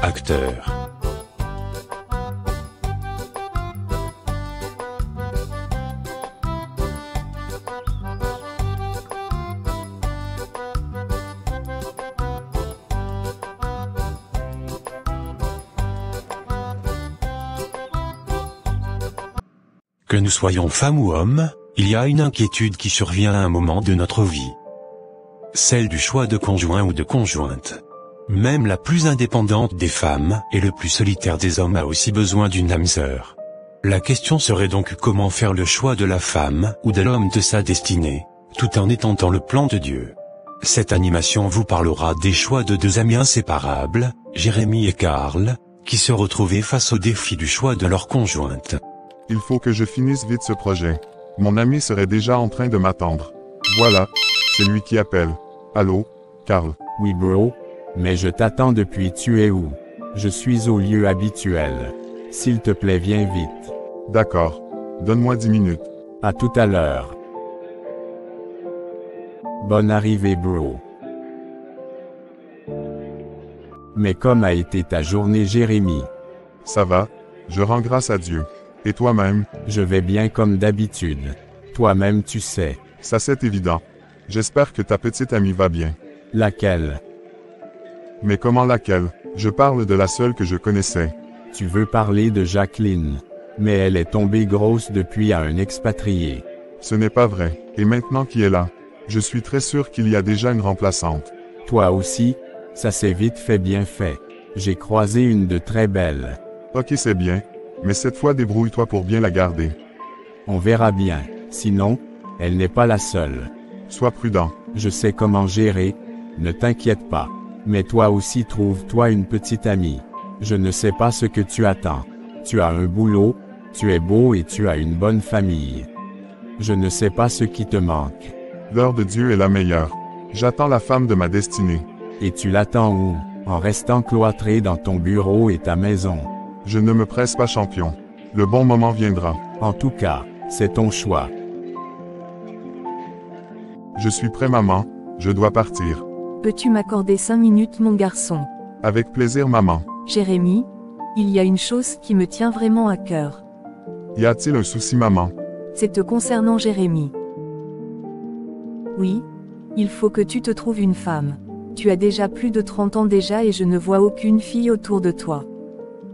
acteur. Que nous soyons femmes ou hommes, il y a une inquiétude qui survient à un moment de notre vie. Celle du choix de conjoint ou de conjointe. Même la plus indépendante des femmes et le plus solitaire des hommes a aussi besoin d'une âme sœur. La question serait donc comment faire le choix de la femme ou de l'homme de sa destinée, tout en étant dans le plan de Dieu. Cette animation vous parlera des choix de deux amis inséparables, Jérémie et Karl, qui se retrouvaient face au défi du choix de leur conjointe. Il faut que je finisse vite ce projet. Mon ami serait déjà en train de m'attendre. Voilà, c'est lui qui appelle. Allô, Karl? Oui bro, mais je t'attends depuis tu es où? Je suis au lieu habituel. S'il te plaît viens vite. D'accord. Donne-moi 10 minutes. À tout à l'heure. Bonne arrivée bro. Mais comme a été ta journée Jérémie? Ça va, je rends grâce à Dieu. Et toi-même? Je vais bien comme d'habitude. Toi-même tu sais. Ça c'est évident. J'espère que ta petite amie va bien. Laquelle? Mais comment laquelle? Je parle de la seule que je connaissais. Tu veux parler de Jacqueline. Mais elle est tombée grosse depuis à un expatrié. Ce n'est pas vrai. Et maintenant qui est là? Je suis très sûr qu'il y a déjà une remplaçante. Toi aussi? Ça s'est vite fait bien fait. J'ai croisé une de très belle. Ok c'est bien. Mais cette fois débrouille-toi pour bien la garder. On verra bien. Sinon, elle n'est pas la seule. Sois prudent. Je sais comment gérer, ne t'inquiète pas. Mais toi aussi trouve-toi une petite amie. Je ne sais pas ce que tu attends. Tu as un boulot, tu es beau et tu as une bonne famille. Je ne sais pas ce qui te manque. L'heure de Dieu est la meilleure. J'attends la femme de ma destinée. Et tu l'attends où? En restant cloîtré dans ton bureau et ta maison. Je ne me presse pas champion. Le bon moment viendra. En tout cas, c'est ton choix. Je suis prêt maman, je dois partir. Peux-tu m'accorder 5 minutes mon garçon? Avec plaisir maman. Jérémie, il y a une chose qui me tient vraiment à cœur. Y a-t-il un souci maman? C'est te concernant Jérémie. Oui, il faut que tu te trouves une femme. Tu as déjà plus de 30 ans déjà et je ne vois aucune fille autour de toi.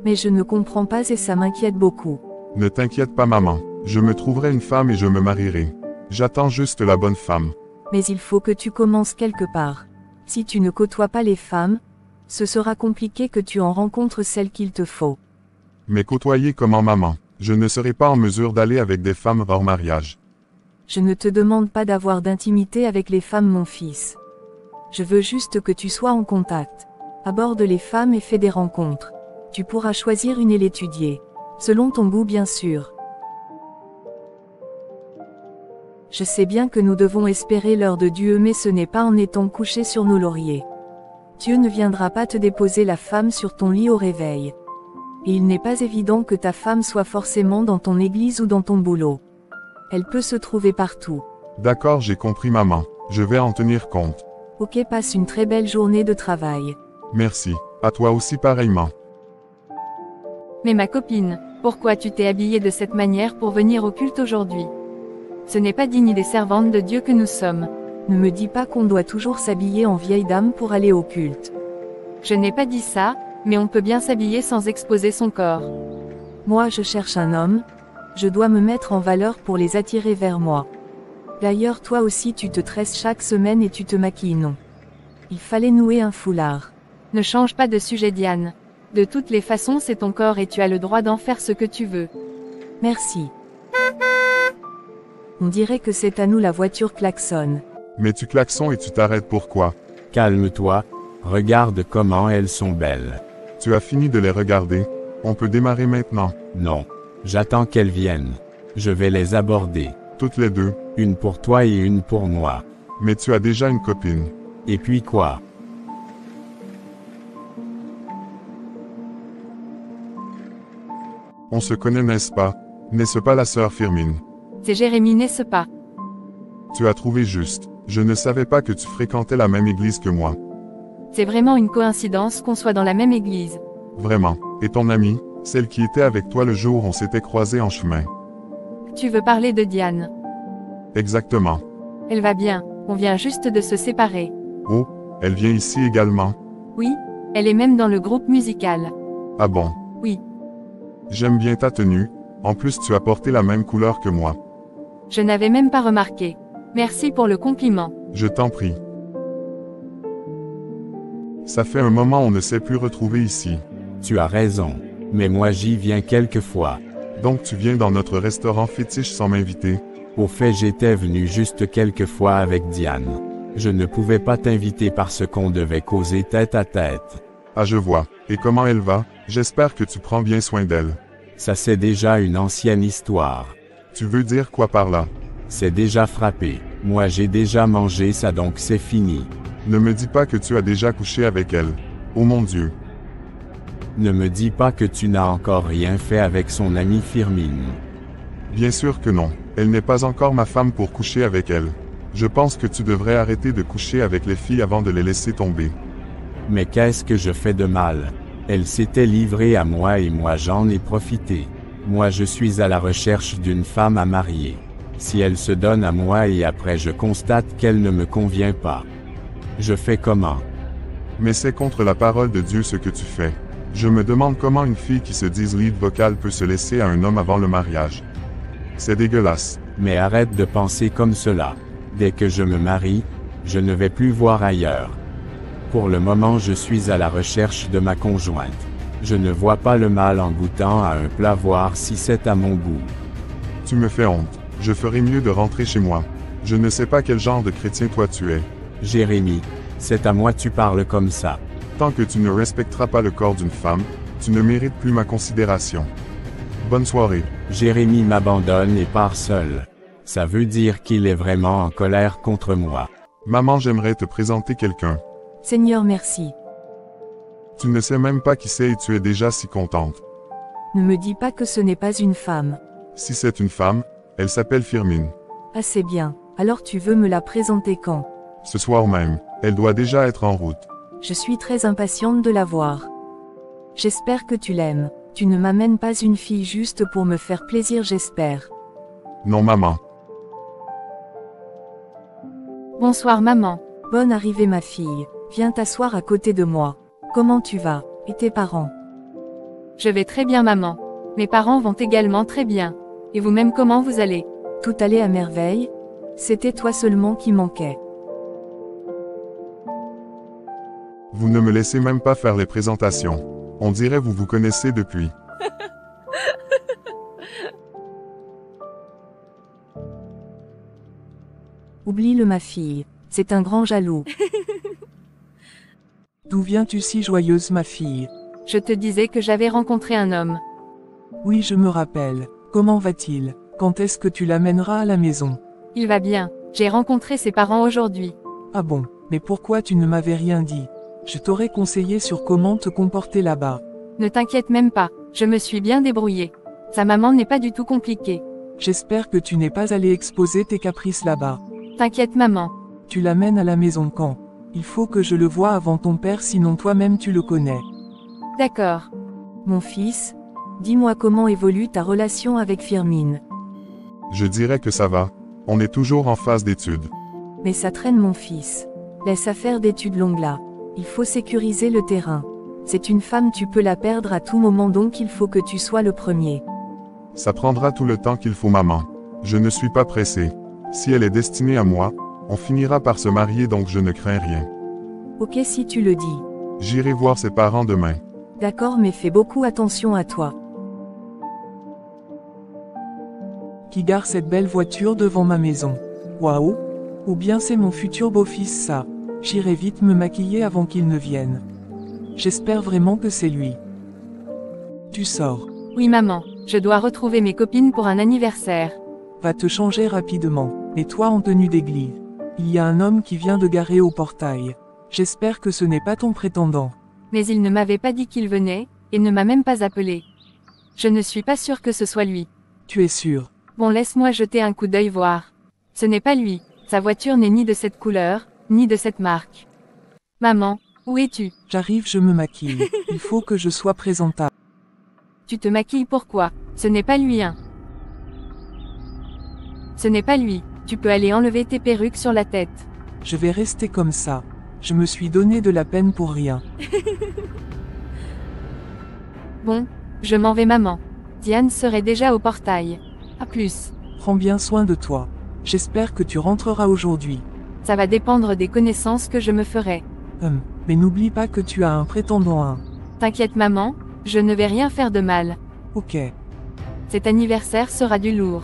Mais je ne comprends pas et ça m'inquiète beaucoup. Ne t'inquiète pas maman, je me trouverai une femme et je me marierai. J'attends juste la bonne femme. Mais il faut que tu commences quelque part. Si tu ne côtoies pas les femmes, ce sera compliqué que tu en rencontres celle qu'il te faut. Mais côtoyer comment maman? Je ne serai pas en mesure d'aller avec des femmes hors mariage. Je ne te demande pas d'avoir d'intimité avec les femmes mon fils. Je veux juste que tu sois en contact. Aborde les femmes et fais des rencontres. Tu pourras choisir une et l'étudier. Selon ton goût bien sûr. Je sais bien que nous devons espérer l'heure de Dieu mais ce n'est pas en étant couché sur nos lauriers. Dieu ne viendra pas te déposer la femme sur ton lit au réveil. Et il n'est pas évident que ta femme soit forcément dans ton église ou dans ton boulot. Elle peut se trouver partout. D'accord j'ai compris maman, je vais en tenir compte. Ok passe une très belle journée de travail. Merci, à toi aussi pareillement. Mais ma copine, pourquoi tu t'es habillée de cette manière pour venir au culte aujourd'hui? Ce n'est pas digne des servantes de Dieu que nous sommes. Ne me dis pas qu'on doit toujours s'habiller en vieille dame pour aller au culte. Je n'ai pas dit ça, mais on peut bien s'habiller sans exposer son corps. Moi je cherche un homme, je dois me mettre en valeur pour les attirer vers moi. D'ailleurs toi aussi tu te tresses chaque semaine et tu te maquilles non. Il fallait nouer un foulard. Ne change pas de sujet Diane. De toutes les façons c'est ton corps et tu as le droit d'en faire ce que tu veux. Merci. On dirait que c'est à nous la voiture klaxonne. Mais tu klaxons et tu t'arrêtes pourquoi? Calme-toi, regarde comment elles sont belles. Tu as fini de les regarder, on peut démarrer maintenant. Non, j'attends qu'elles viennent. Je vais les aborder. Toutes les deux. Une pour toi et une pour moi. Mais tu as déjà une copine. Et puis quoi? On se connaît n'est-ce pas? N'est-ce pas la sœur Firmine? C'est Jérémie n'est-ce pas? Tu as trouvé juste. Je ne savais pas que tu fréquentais la même église que moi. C'est vraiment une coïncidence qu'on soit dans la même église. Vraiment. Et ton amie, celle qui était avec toi le jour où on s'était croisés en chemin. Tu veux parler de Diane? Exactement. Elle va bien, on vient juste de se séparer. Oh, elle vient ici également. Oui, elle est même dans le groupe musical. Ah bon? Oui. J'aime bien ta tenue, en plus tu as porté la même couleur que moi. Je n'avais même pas remarqué. Merci pour le compliment. Je t'en prie. Ça fait un moment on ne s'est plus retrouvé ici. Tu as raison. Mais moi j'y viens quelquefois. Donc tu viens dans notre restaurant fétiche sans m'inviter? Au fait j'étais venu juste quelques fois avec Diane. Je ne pouvais pas t'inviter parce qu'on devait causer tête à tête. Ah je vois. Et comment elle va? J'espère que tu prends bien soin d'elle. Ça c'est déjà une ancienne histoire. Tu veux dire quoi par là? C'est déjà frappé. Moi j'ai déjà mangé ça donc c'est fini. Ne me dis pas que tu as déjà couché avec elle. Oh mon Dieu. Ne me dis pas que tu n'as encore rien fait avec son amie Firmine. Bien sûr que non. Elle n'est pas encore ma femme pour coucher avec elle. Je pense que tu devrais arrêter de coucher avec les filles avant de les laisser tomber. Mais qu'est-ce que je fais de mal? Elle s'était livrée à moi et moi j'en ai profité. Moi je suis à la recherche d'une femme à marier. Si elle se donne à moi et après je constate qu'elle ne me convient pas. Je fais comment? Mais c'est contre la parole de Dieu ce que tu fais. Je me demande comment une fille qui se dise lead vocal peut se laisser à un homme avant le mariage. C'est dégueulasse. Mais arrête de penser comme cela. Dès que je me marie, je ne vais plus voir ailleurs. Pour le moment je suis à la recherche de ma conjointe. Je ne vois pas le mal en goûtant à un plat voir si c'est à mon goût. Tu me fais honte. Je ferais mieux de rentrer chez moi. Je ne sais pas quel genre de chrétien toi tu es. Jérémie, c'est à moi tu parles comme ça. Tant que tu ne respecteras pas le corps d'une femme, tu ne mérites plus ma considération. Bonne soirée. Jérémie m'abandonne et part seul. Ça veut dire qu'il est vraiment en colère contre moi. Maman, j'aimerais te présenter quelqu'un. Seigneur merci. Tu ne sais même pas qui c'est et tu es déjà si contente. Ne me dis pas que ce n'est pas une femme. Si c'est une femme, elle s'appelle Firmine. Assez bien. Alors tu veux me la présenter quand? Ce soir même, elle doit déjà être en route. Je suis très impatiente de la voir. J'espère que tu l'aimes. Tu ne m'amènes pas une fille juste pour me faire plaisir, j'espère. Non maman. Bonsoir maman. Bonne arrivée ma fille. Viens t'asseoir à côté de moi. Comment tu vas? Et tes parents? Je vais très bien maman. Mes parents vont également très bien. Et vous-même comment vous allez? Tout allait à merveille? C'était toi seulement qui manquais. Vous ne me laissez même pas faire les présentations. On dirait vous vous connaissez depuis. Oublie-le ma fille. C'est un grand jaloux. D'où viens-tu si joyeuse ma fille? Je te disais que j'avais rencontré un homme. Oui je me rappelle. Comment va-t-il? Quand est-ce que tu l'amèneras à la maison? Il va bien. J'ai rencontré ses parents aujourd'hui. Ah bon, mais pourquoi tu ne m'avais rien dit? Je t'aurais conseillé sur comment te comporter là-bas. Ne t'inquiète même pas, je me suis bien débrouillée. Sa maman n'est pas du tout compliquée. J'espère que tu n'es pas allé exposer tes caprices là-bas. T'inquiète maman. Tu l'amènes à la maison quand? Il faut que je le voie avant ton père sinon toi-même tu le connais. D'accord. Mon fils, dis-moi comment évolue ta relation avec Firmine. Je dirais que ça va. On est toujours en phase d'études. Mais ça traîne mon fils. Laisse faire d'études longues là. Il faut sécuriser le terrain. C'est une femme, tu peux la perdre à tout moment donc il faut que tu sois le premier. Ça prendra tout le temps qu'il faut maman. Je ne suis pas pressé. Si elle est destinée à moi, on finira par se marier donc je ne crains rien. Ok si tu le dis. J'irai voir ses parents demain. D'accord mais fais beaucoup attention à toi. Qui gare cette belle voiture devant ma maison? Waouh! Ou bien c'est mon futur beau-fils ça. J'irai vite me maquiller avant qu'il ne vienne. J'espère vraiment que c'est lui. Tu sors. Oui maman, je dois retrouver mes copines pour un anniversaire. Va te changer rapidement. Et toi en tenue d'église. Il y a un homme qui vient de garer au portail. J'espère que ce n'est pas ton prétendant. Mais il ne m'avait pas dit qu'il venait, et ne m'a même pas appelé. Je ne suis pas sûre que ce soit lui. Tu es sûr? Bon laisse-moi jeter un coup d'œil voir. Ce n'est pas lui, sa voiture n'est ni de cette couleur, ni de cette marque. Maman, Où es-tu? J'arrive, je me maquille. Il faut que je sois présentable. Tu te maquilles pourquoi? Ce n'est pas lui, hein. Ce n'est pas lui. Tu peux aller enlever tes perruques sur la tête. Je vais rester comme ça. Je me suis donné de la peine pour rien. Bon, je m'en vais maman. Diane serait déjà au portail. À plus. Prends bien soin de toi. J'espère que tu rentreras aujourd'hui. Ça va dépendre des connaissances que je me ferai. Mais n'oublie pas que tu as un prétendant, hein. T'inquiète maman, je ne vais rien faire de mal. Ok. Cet anniversaire sera du lourd.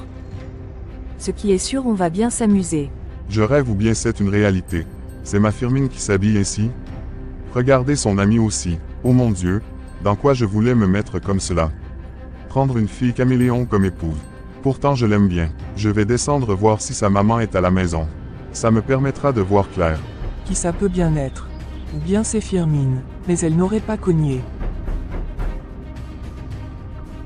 Ce qui est sûr, on va bien s'amuser. Je rêve ou bien c'est une réalité. C'est ma Firmine qui s'habille ainsi. Regardez son ami aussi. Oh mon Dieu, dans quoi je voulais me mettre comme cela? Prendre une fille caméléon comme épouse. Pourtant je l'aime bien. Je vais descendre voir si sa maman est à la maison. Ça me permettra de voir clair. Qui ça peut bien être? Ou bien c'est Firmine, mais elle n'aurait pas cogné.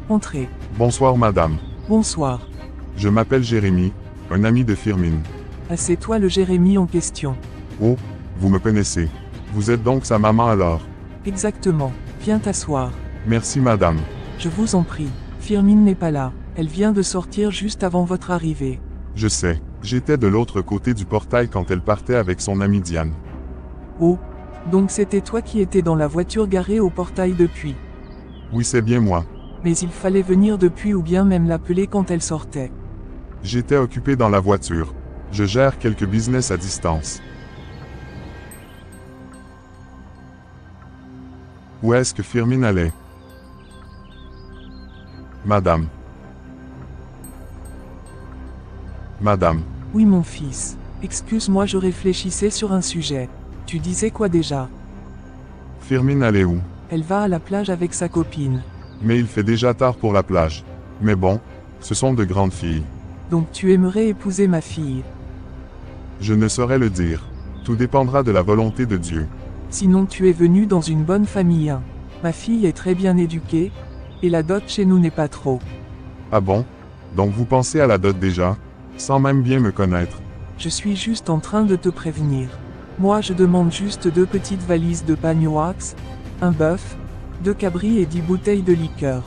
Entrez. Bonsoir madame. Bonsoir. Je m'appelle Jérémy, un ami de Firmine. Ah, c'est toi le Jérémy en question. Oh, vous me connaissez. Vous êtes donc sa maman alors? Exactement. Viens t'asseoir. Merci madame. Je vous en prie. Firmine n'est pas là. Elle vient de sortir juste avant votre arrivée. Je sais. J'étais de l'autre côté du portail quand elle partait avec son amie Diane. Oh. Donc c'était toi qui étais dans la voiture garée au portail depuis. Oui, c'est bien moi. Mais il fallait venir depuis ou bien même l'appeler quand elle sortait. J'étais occupé dans la voiture. Je gère quelques business à distance. Où est-ce que Firmine allait? Madame. Madame. Oui mon fils. Excuse-moi, je réfléchissais sur un sujet. Tu disais quoi déjà? Firmine allait où? Elle va à la plage avec sa copine. Mais il fait déjà tard pour la plage. Mais bon, ce sont de grandes filles. Donc tu aimerais épouser ma fille? Je ne saurais le dire. Tout dépendra de la volonté de Dieu. Sinon tu es venu dans une bonne famille, hein. Ma fille est très bien éduquée, et la dot chez nous n'est pas trop. Ah bon? Donc vous pensez à la dot déjà? Sans même bien me connaître. Je suis juste en train de te prévenir. Moi je demande juste 2 petites valises de pagne wax, un bœuf, 2 cabris et 10 bouteilles de liqueur.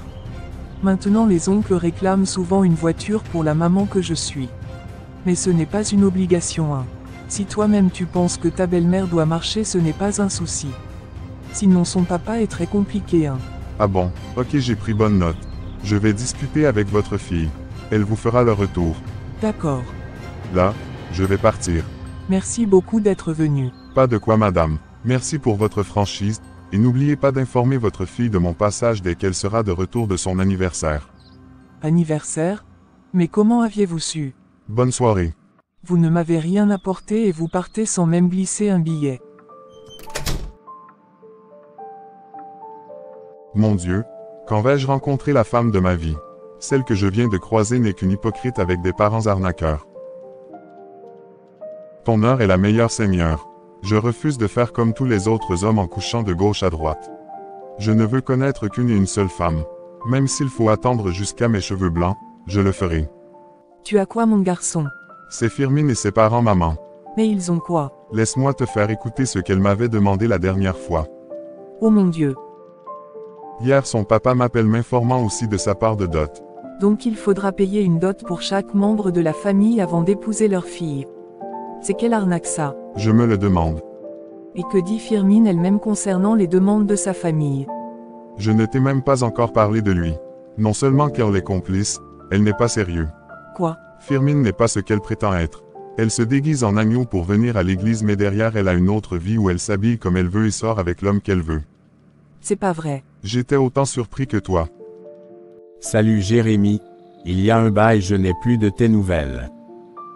Maintenant les oncles réclament souvent une voiture pour la maman que je suis. Mais ce n'est pas une obligation, hein. Si toi-même tu penses que ta belle-mère doit marcher, ce n'est pas un souci. Sinon son papa est très compliqué, hein. Ah bon, ok, j'ai pris bonne note. Je vais discuter avec votre fille. Elle vous fera le retour. D'accord. Là, je vais partir. Merci beaucoup d'être venu. Pas de quoi madame. Merci pour votre franchise, et n'oubliez pas d'informer votre fille de mon passage dès qu'elle sera de retour de son anniversaire. Anniversaire? Mais comment aviez-vous su? Bonne soirée. Vous ne m'avez rien apporté et vous partez sans même glisser un billet. Mon Dieu, quand vais-je rencontrer la femme de ma vie? Celle que je viens de croiser n'est qu'une hypocrite avec des parents arnaqueurs. Ton heure est la meilleure, Seigneur. Je refuse de faire comme tous les autres hommes en couchant de gauche à droite. Je ne veux connaître qu'une et une seule femme. Même s'il faut attendre jusqu'à mes cheveux blancs, je le ferai. Tu as quoi mon garçon? C'est Firmine et ses parents, maman. Mais ils ont quoi? Laisse-moi te faire écouter ce qu'elle m'avait demandé la dernière fois. Oh mon Dieu. Hier son papa m'appelle m'informant aussi de sa part de dot. Donc il faudra payer une dot pour chaque membre de la famille avant d'épouser leur fille. C'est quelle arnaque ça? Je me le demande. Et que dit Firmine elle-même concernant les demandes de sa famille? Je ne t'ai même pas encore parlé de lui. Non seulement qu'elle est complice, elle n'est pas sérieux. Quoi? Firmine n'est pas ce qu'elle prétend être. Elle se déguise en agneau pour venir à l'église, mais derrière elle a une autre vie où elle s'habille comme elle veut et sort avec l'homme qu'elle veut. C'est pas vrai. J'étais autant surpris que toi. Salut Jérémy. Il y a un bail, je n'ai plus de tes nouvelles.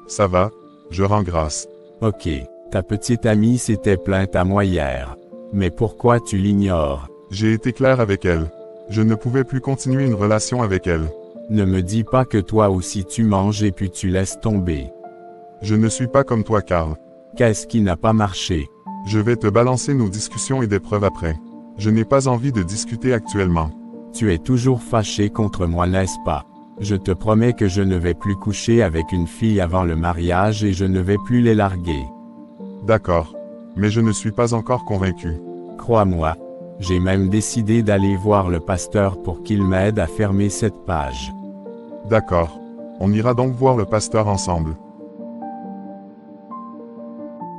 Ça va, je rends grâce. Ok, ta petite amie s'était plainte à moi hier. Mais pourquoi tu l'ignores? J'ai été clair avec elle. Je ne pouvais plus continuer une relation avec elle. Ne me dis pas que toi aussi tu manges et puis tu laisses tomber. Je ne suis pas comme toi, Karl. Qu'est-ce qui n'a pas marché? Je vais te balancer nos discussions et des preuves après. Je n'ai pas envie de discuter actuellement. Tu es toujours fâché contre moi, n'est-ce pas? Je te promets que je ne vais plus coucher avec une fille avant le mariage et je ne vais plus les larguer. D'accord. Mais je ne suis pas encore convaincu. Crois-moi, j'ai même décidé d'aller voir le pasteur pour qu'il m'aide à fermer cette page. D'accord. On ira donc voir le pasteur ensemble.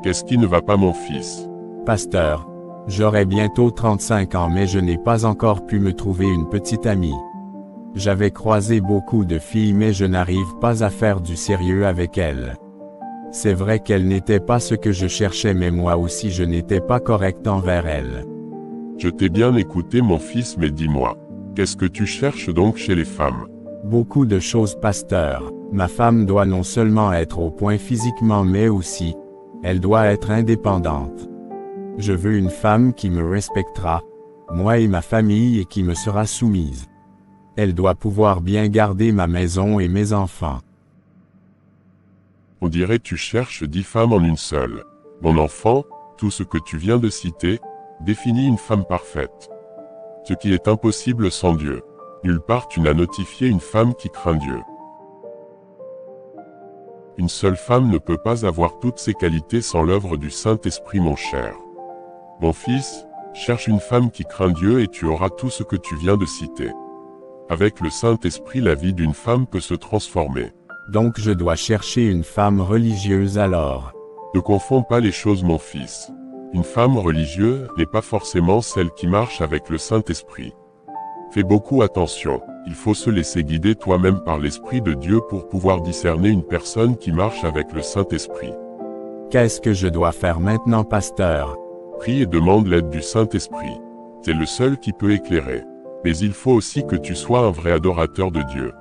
Qu'est-ce qui ne va pas, mon fils? Pasteur, j'aurai bientôt 35 ans mais je n'ai pas encore pu me trouver une petite amie. J'avais croisé beaucoup de filles mais je n'arrive pas à faire du sérieux avec elles. C'est vrai qu'elles n'étaient pas ce que je cherchais mais moi aussi je n'étais pas correct envers elles. Je t'ai bien écouté, mon fils, mais dis-moi, qu'est-ce que tu cherches donc chez les femmes? Beaucoup de choses, pasteur. Ma femme doit non seulement être au point physiquement mais aussi, elle doit être indépendante. Je veux une femme qui me respectera, moi et ma famille, et qui me sera soumise. Elle doit pouvoir bien garder ma maison et mes enfants. On dirait tu cherches 10 femmes en une seule. Mon enfant, tout ce que tu viens de citer, définit une femme parfaite. Ce qui est impossible sans Dieu. Nulle part tu n'as notifié une femme qui craint Dieu. Une seule femme ne peut pas avoir toutes ces qualités sans l'œuvre du Saint-Esprit, mon cher. Mon fils, cherche une femme qui craint Dieu et tu auras tout ce que tu viens de citer. Avec le Saint-Esprit, la vie d'une femme peut se transformer. Donc je dois chercher une femme religieuse alors. Ne confonds pas les choses, mon fils. Une femme religieuse n'est pas forcément celle qui marche avec le Saint-Esprit. Fais beaucoup attention, il faut se laisser guider toi-même par l'Esprit de Dieu pour pouvoir discerner une personne qui marche avec le Saint-Esprit. Qu'est-ce que je dois faire maintenant, pasteur? Prie et demande l'aide du Saint-Esprit. C'est le seul qui peut éclairer. Mais il faut aussi que tu sois un vrai adorateur de Dieu.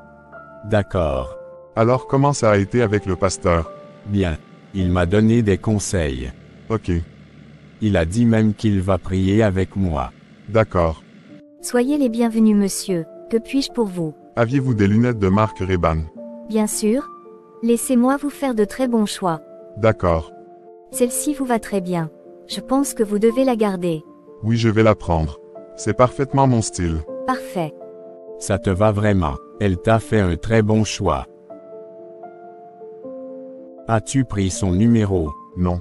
D'accord. Alors comment ça a été avec le pasteur? Bien. Il m'a donné des conseils. Ok. Il a dit même qu'il va prier avec moi. D'accord. Soyez les bienvenus, monsieur. Que puis-je pour vous? Aviez-vous des lunettes de marque Ray-Ban? Bien sûr. Laissez-moi vous faire de très bons choix. D'accord. Celle-ci vous va très bien. Je pense que vous devez la garder. Oui, je vais la prendre. C'est parfaitement mon style. Parfait. Ça te va vraiment. Elle t'a fait un très bon choix. As-tu pris son numéro? Non.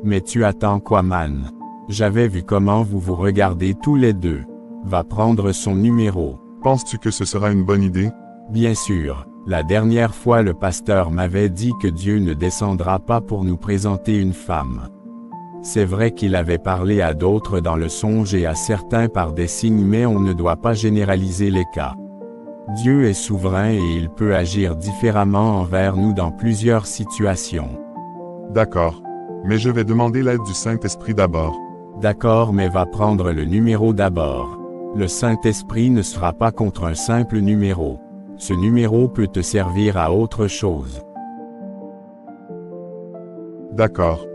Mais tu attends quoi, man? J'avais vu comment vous vous regardez tous les deux. Va prendre son numéro. Penses-tu que ce sera une bonne idée? Bien sûr. La dernière fois le pasteur m'avait dit que Dieu ne descendra pas pour nous présenter une femme. C'est vrai qu'il avait parlé à d'autres dans le songe et à certains par des signes, mais on ne doit pas généraliser les cas. Dieu est souverain et il peut agir différemment envers nous dans plusieurs situations. D'accord. Mais je vais demander l'aide du Saint-Esprit d'abord. D'accord, mais va prendre le numéro d'abord. Le Saint-Esprit ne sera pas contre un simple numéro. Ce numéro peut te servir à autre chose. D'accord.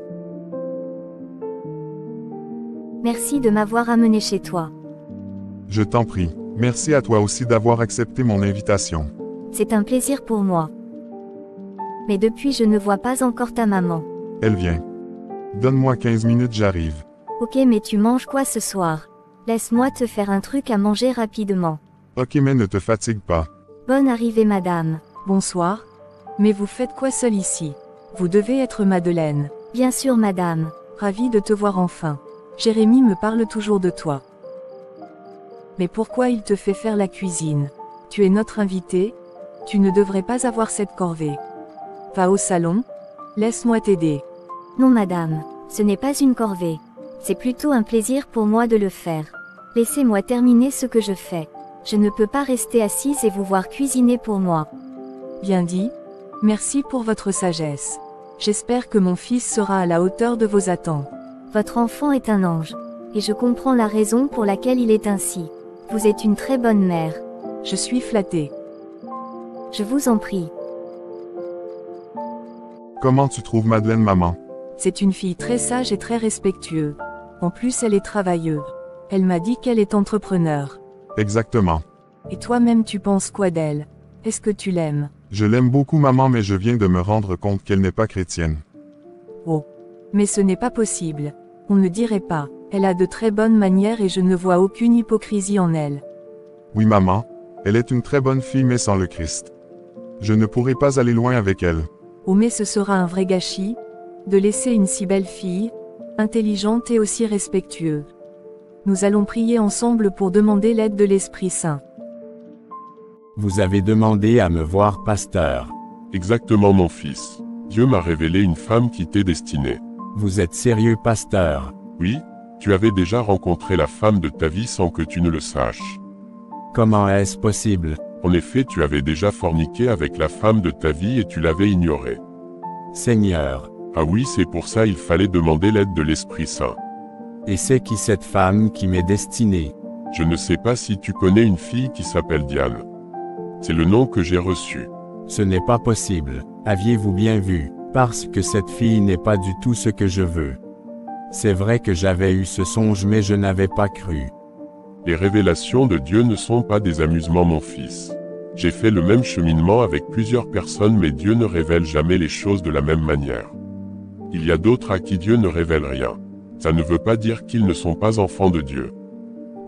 Merci de m'avoir amené chez toi. Je t'en prie. Merci à toi aussi d'avoir accepté mon invitation. C'est un plaisir pour moi. Mais depuis je ne vois pas encore ta maman. Elle vient. Donne-moi 15 minutes, j'arrive. Ok, mais tu manges quoi ce soir? Laisse-moi te faire un truc à manger rapidement. Ok, mais ne te fatigue pas. Bonne arrivée, madame. Bonsoir. Mais vous faites quoi seul ici? Vous devez être Madeleine. Bien sûr, madame. Ravi de te voir enfin. Jérémie me parle toujours de toi. Mais pourquoi il te fait faire la cuisine? Tu es notre invité? Tu ne devrais pas avoir cette corvée. Va au salon? Laisse-moi t'aider. Non, madame. Ce n'est pas une corvée. C'est plutôt un plaisir pour moi de le faire. Laissez-moi terminer ce que je fais. Je ne peux pas rester assise et vous voir cuisiner pour moi. Bien dit. Merci pour votre sagesse. J'espère que mon fils sera à la hauteur de vos attentes. Votre enfant est un ange. Et je comprends la raison pour laquelle il est ainsi. Vous êtes une très bonne mère. Je suis flattée. Je vous en prie. Comment tu trouves Madeleine, maman? C'est une fille très sage et très respectueuse. En plus, elle est travailleuse. Elle m'a dit qu'elle est entrepreneur. Exactement. Et toi-même, tu penses quoi d'elle? Est-ce que tu l'aimes? Je l'aime beaucoup, maman, mais je viens de me rendre compte qu'elle n'est pas chrétienne. Oh. Mais ce n'est pas possible. On ne dirait pas. Elle a de très bonnes manières et je ne vois aucune hypocrisie en elle. Oui, maman. Elle est une très bonne fille, mais sans le Christ. Je ne pourrai pas aller loin avec elle. Oh, mais ce sera un vrai gâchis, de laisser une si belle fille, intelligente et aussi respectueuse. Nous allons prier ensemble pour demander l'aide de l'Esprit Saint. Vous avez demandé à me voir pasteur. Exactement mon fils. Dieu m'a révélé une femme qui t'est destinée. Vous êtes sérieux pasteur? Oui, tu avais déjà rencontré la femme de ta vie sans que tu ne le saches. Comment est-ce possible? En effet, tu avais déjà forniqué avec la femme de ta vie et tu l'avais ignorée. Seigneur. Ah oui, c'est pour ça il fallait demander l'aide de l'Esprit Saint. Et c'est qui cette femme qui m'est destinée? Je ne sais pas si tu connais une fille qui s'appelle Diane. C'est le nom que j'ai reçu. Ce n'est pas possible. Aviez-vous bien vu? Parce que cette fille n'est pas du tout ce que je veux. C'est vrai que j'avais eu ce songe mais je n'avais pas cru. Les révélations de Dieu ne sont pas des amusements mon fils. J'ai fait le même cheminement avec plusieurs personnes mais Dieu ne révèle jamais les choses de la même manière. Il y a d'autres à qui Dieu ne révèle rien. Ça ne veut pas dire qu'ils ne sont pas enfants de Dieu.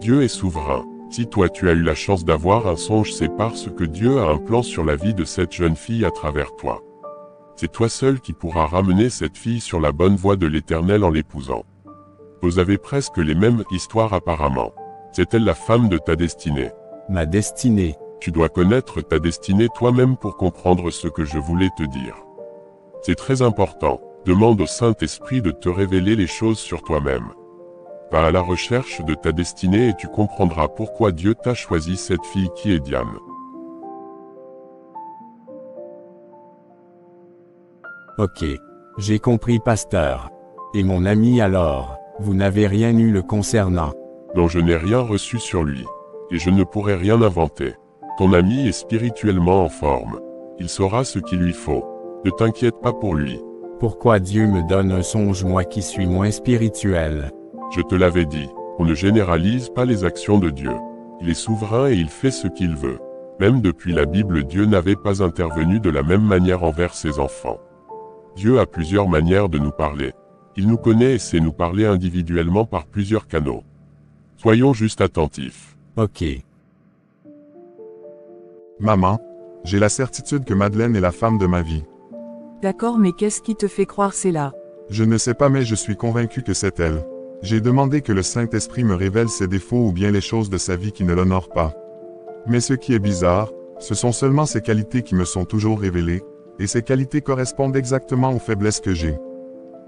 Dieu est souverain. Si toi tu as eu la chance d'avoir un songe, c'est parce que Dieu a un plan sur la vie de cette jeune fille à travers toi. C'est toi seul qui pourras ramener cette fille sur la bonne voie de l'Éternel en l'épousant. Vous avez presque les mêmes histoires apparemment. C'est-elle la femme de ta destinée? Ma destinée. Tu dois connaître ta destinée toi-même pour comprendre ce que je voulais te dire. C'est très important. Demande au Saint-Esprit de te révéler les choses sur toi-même. Va à la recherche de ta destinée et tu comprendras pourquoi Dieu t'a choisi cette fille qui est Diane. Ok. J'ai compris pasteur. Et mon ami alors, vous n'avez rien eu le concernant? dont je n'ai rien reçu sur lui. Et je ne pourrai rien inventer. Ton ami est spirituellement en forme. Il saura ce qu'il lui faut. Ne t'inquiète pas pour lui. Pourquoi Dieu me donne un songe moi qui suis moins spirituel? Je te l'avais dit, on ne généralise pas les actions de Dieu. Il est souverain et il fait ce qu'il veut. Même depuis la Bible, Dieu n'avait pas intervenu de la même manière envers ses enfants. Dieu a plusieurs manières de nous parler. Il nous connaît et sait nous parler individuellement par plusieurs canaux. Soyons juste attentifs. Ok. Maman, j'ai la certitude que Madeleine est la femme de ma vie. D'accord, mais qu'est-ce qui te fait croire c'est là? Je ne sais pas mais je suis convaincu que c'est elle. J'ai demandé que le Saint-Esprit me révèle ses défauts ou bien les choses de sa vie qui ne l'honorent pas. Mais ce qui est bizarre, ce sont seulement ses qualités qui me sont toujours révélées, et ces qualités correspondent exactement aux faiblesses que j'ai.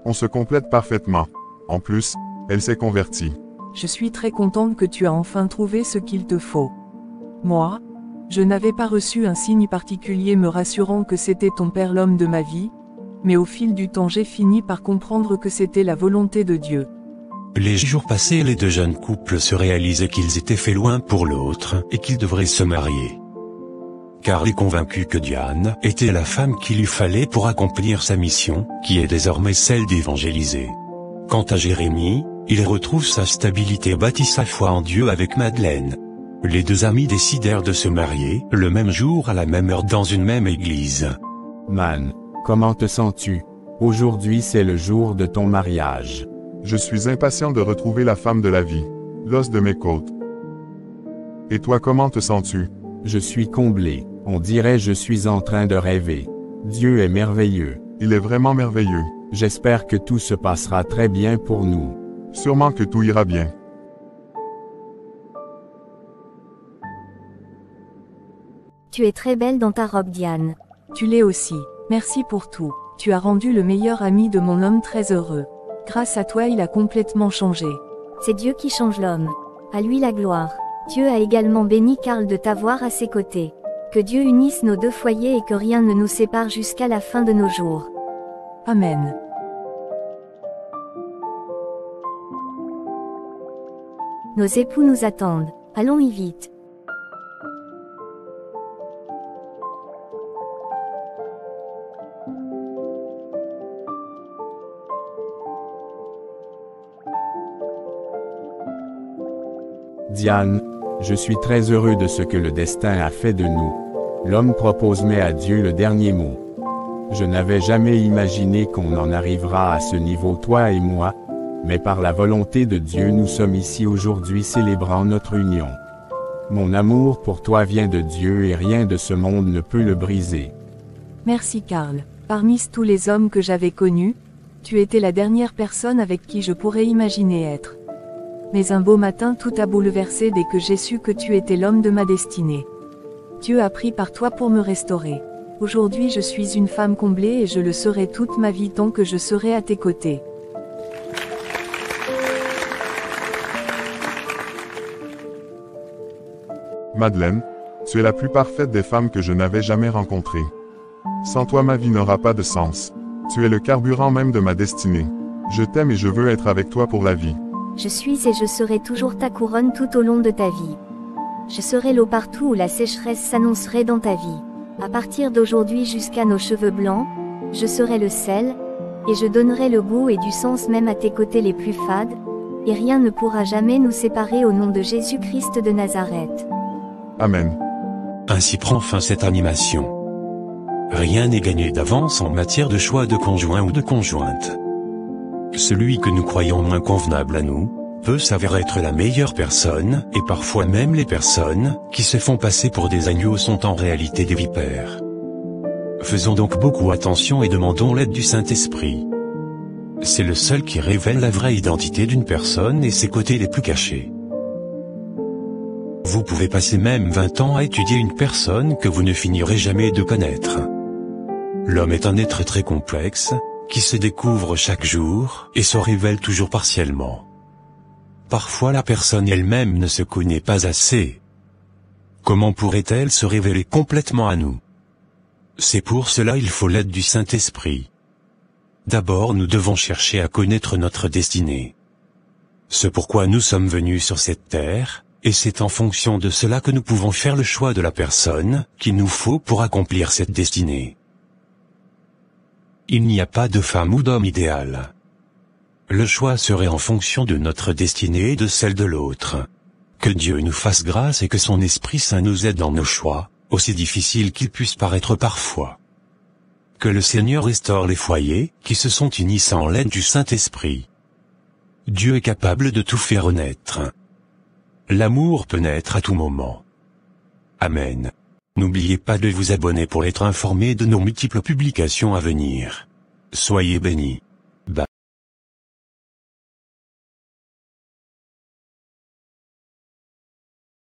On se complète parfaitement. En plus, elle s'est convertie. Je suis très contente que tu as enfin trouvé ce qu'il te faut. Moi, je n'avais pas reçu un signe particulier me rassurant que c'était ton père l'homme de ma vie, mais au fil du temps j'ai fini par comprendre que c'était la volonté de Dieu. Les jours passés, les deux jeunes couples se réalisaient qu'ils étaient faits l'un pour l'autre et qu'ils devraient se marier. Karl est convaincu que Diane était la femme qu'il lui fallait pour accomplir sa mission, qui est désormais celle d'évangéliser. Quant à Jérémie, il retrouve sa stabilité et bâtit sa foi en Dieu avec Madeleine. Les deux amis décidèrent de se marier, le même jour à la même heure dans une même église. Man, comment te sens-tu? Aujourd'hui c'est le jour de ton mariage. Je suis impatient de retrouver la femme de la vie, l'os de mes côtes. Et toi comment te sens-tu? Je suis comblé, on dirait je suis en train de rêver. Dieu est merveilleux. Il est vraiment merveilleux. J'espère que tout se passera très bien pour nous. Sûrement que tout ira bien. Tu es très belle dans ta robe, Diane. Tu l'es aussi. Merci pour tout. Tu as rendu le meilleur ami de mon homme très heureux. Grâce à toi, il a complètement changé. C'est Dieu qui change l'homme. À lui la gloire. Dieu a également béni Karl de t'avoir à ses côtés. Que Dieu unisse nos deux foyers et que rien ne nous sépare jusqu'à la fin de nos jours. Amen. Nos époux nous attendent. Allons-y vite. Diane, je suis très heureux de ce que le destin a fait de nous. L'homme propose mais à Dieu le dernier mot. Je n'avais jamais imaginé qu'on en arrivera à ce niveau toi et moi, mais par la volonté de Dieu nous sommes ici aujourd'hui célébrant notre union. Mon amour pour toi vient de Dieu et rien de ce monde ne peut le briser. Merci Karl. Parmi tous les hommes que j'avais connus, tu étais la dernière personne avec qui je pourrais imaginer être. Mais un beau matin tout a bouleversé dès que j'ai su que tu étais l'homme de ma destinée. Dieu a pris par toi pour me restaurer. Aujourd'hui je suis une femme comblée et je le serai toute ma vie tant que je serai à tes côtés. Madeleine, tu es la plus parfaite des femmes que je n'avais jamais rencontrées. Sans toi ma vie n'aura pas de sens. Tu es le carburant même de ma destinée. Je t'aime et je veux être avec toi pour la vie. Je suis et je serai toujours ta couronne tout au long de ta vie. Je serai l'eau partout où la sécheresse s'annoncerait dans ta vie. À partir d'aujourd'hui jusqu'à nos cheveux blancs, je serai le sel, et je donnerai le goût et du sens même à tes côtés les plus fades, et rien ne pourra jamais nous séparer au nom de Jésus-Christ de Nazareth. Amen. Ainsi prend fin cette animation. Rien n'est gagné d'avance en matière de choix de conjoint ou de conjointe. Celui que nous croyons moins convenable à nous, peut s'avérer être la meilleure personne, et parfois même les personnes, qui se font passer pour des agneaux sont en réalité des vipères. Faisons donc beaucoup attention et demandons l'aide du Saint-Esprit. C'est le seul qui révèle la vraie identité d'une personne et ses côtés les plus cachés. Vous pouvez passer même 20 ans à étudier une personne que vous ne finirez jamais de connaître. L'homme est un être très complexe, qui se découvre chaque jour, et se révèle toujours partiellement. Parfois la personne elle-même ne se connaît pas assez. Comment pourrait-elle se révéler complètement à nous? C'est pour cela il faut l'aide du Saint-Esprit. D'abord nous devons chercher à connaître notre destinée. C'est pourquoi nous sommes venus sur cette terre, et c'est en fonction de cela que nous pouvons faire le choix de la personne qu'il nous faut pour accomplir cette destinée. Il n'y a pas de femme ou d'homme idéal. Le choix serait en fonction de notre destinée et de celle de l'autre. Que Dieu nous fasse grâce et que son Esprit Saint nous aide dans nos choix, aussi difficiles qu'ils puissent paraître parfois. Que le Seigneur restaure les foyers qui se sont unis sans l'aide du Saint-Esprit. Dieu est capable de tout faire renaître. L'amour peut naître à tout moment. Amen. N'oubliez pas de vous abonner pour être informé de nos multiples publications à venir. Soyez bénis.